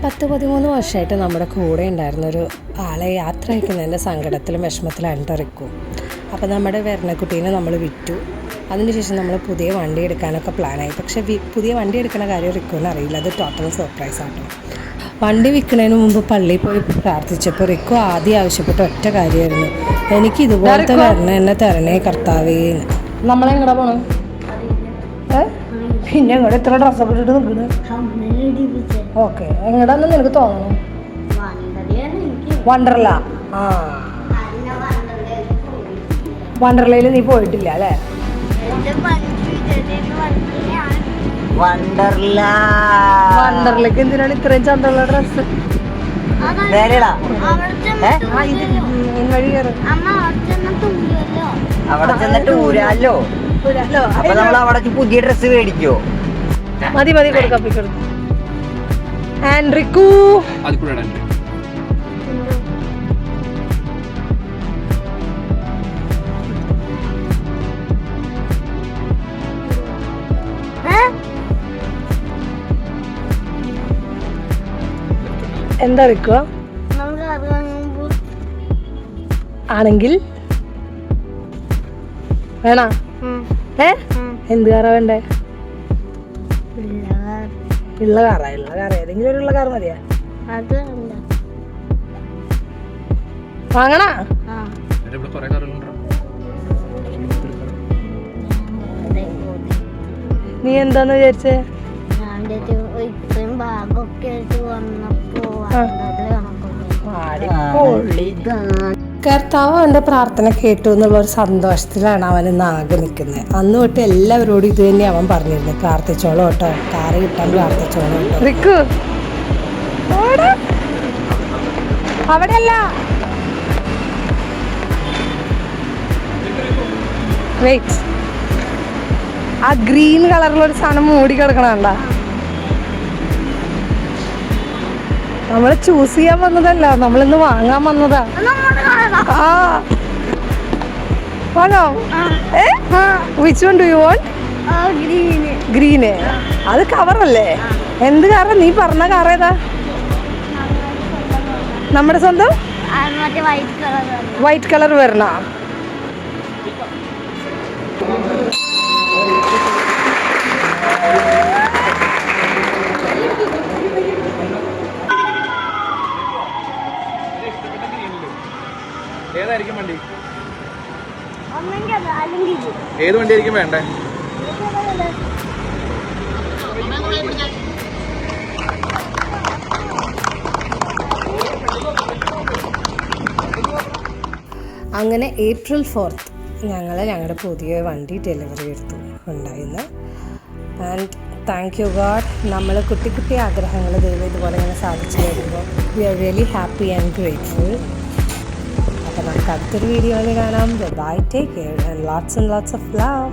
10-13 വർഷമായിട്ട് നമ്മുടെ കൂടെ ഉണ്ടായിരുന്നൊരു ആളെ യാത്ര അയക്കുന്നതിൻ്റെ സങ്കടത്തിലും വിഷമത്തിലാണ് റിക്കു. അപ്പോൾ നമ്മുടെ വെർണക്കുട്ടീനെ നമ്മൾ വിറ്റു. അതിനുശേഷം നമ്മൾ പുതിയ വണ്ടി എടുക്കാനൊക്കെ പ്ലാനായി. പക്ഷേ പുതിയ വണ്ടി എടുക്കുന്ന കാര്യം റിക്കുവിന് അറിയില്ല. അത് ടോട്ടൽ സർപ്രൈസ് ആട്ടോ. വണ്ടി വിൽക്കുന്നതിന് മുമ്പ് പള്ളിയിൽ പോയി പ്രാർത്ഥിച്ചപ്പോൾ റിക്കു ആദ്യം ആവശ്യപ്പെട്ട ഒറ്റ കാര്യമായിരുന്നു, എനിക്ക് ഇതുപോലത്തെ വെർണ എന്നെ തരണേ കർത്താവേന്ന്. നമ്മളെങ്ങടാ പോണേ? പിന്നെ എങ്ങോട്ട് ഇത്ര ഡ്രസ്സൊക്കെ ഇട്ടിട്ട് നിൽക്കുന്നത്? ഓക്കെ, എങ്ങടാന്ന് നിനക്ക് തോന്നണം? വണ്ടർല. ആ, വണ്ടർലയിൽ നീ പോയിട്ടില്ല അല്ലേ? വണ്ടർലേക്ക് എന്തിനാണ് ഇത്രയും ചന്തമുള്ള ഡ്രസ്സ്? അവിടെ ചെന്നിട്ട് ഊരാലോ. അപ്പൊ നമ്മൾ അവിടെ പുതിയ ഡ്രസ്സ് മേടിക്കോ? മതി കൊടുക്കാം. ആൻഡ്രിക്കു എന്താ റിക്കുക ആണെങ്കിൽ വേണ? എന്ത് കാറാ വേണ്ടേ? ഉള്ള കാറാ ഏതെങ്കിലും ഒരു ഉള്ള കാർ മതിയാ? വാങ്ങണ? നീ എന്താന്ന് വിചാരിച്ചേ? കർത്താവ് അവൻ്റെ പ്രാർത്ഥന കേട്ടു എന്നുള്ളൊരു സന്തോഷത്തിലാണ് അവൻ ഇന്ന് ആകെ നിൽക്കുന്നത്. അന്ന് തൊട്ട് എല്ലാവരോടും ഇത് തന്നെ അവൻ പറഞ്ഞിരുന്നു, പ്രാർത്ഥിച്ചോളൂ കേട്ടോ, കാറ് കിട്ടാൻ പ്രാർത്ഥിച്ചോളൂ കേട്ടോ. അവിടെയല്ല, വെയിറ്റ്, ആ ഗ്രീൻ കളറിലൊരു സാധനം മൂടി കിടക്കണണ്ട. നമ്മള് ചൂസ് ചെയ്യാൻ വന്നതല്ല, നമ്മളിന്ന് വാങ്ങാൻ വന്നതാ. ആ, വാങ്ങോ? Which one do you want? Green. അത് കവറല്ലേ? എന്ത് കാറാ നീ പറഞ്ഞ കാർ? ഏതാ നമ്മുടെ സ്വന്തം? വൈറ്റ് കളർ വരണ. ഏതായിരിക്കും വണ്ടി? ഏത് വണ്ടിയായിരിക്കും വേണ്ടേ? അങ്ങനെ April 4th ഞങ്ങൾ ഞങ്ങളുടെ പുതിയ വണ്ടി ഡെലിവറി എടുത്തു ഉണ്ടായിരുന്നു. ആൻഡ് താങ്ക് യു ഗോഡ്, നമ്മൾ കുട്ടി ആഗ്രഹങ്ങൾ ദൈവം ഇതുപോലെ ഇങ്ങനെ സാധിച്ചു വരുമ്പോൾ we are really happy and grateful. അപ്പോൾ നമുക്ക് അടുത്തൊരു വീഡിയോയിൽ കാണാം. Bye, take care and lots of love.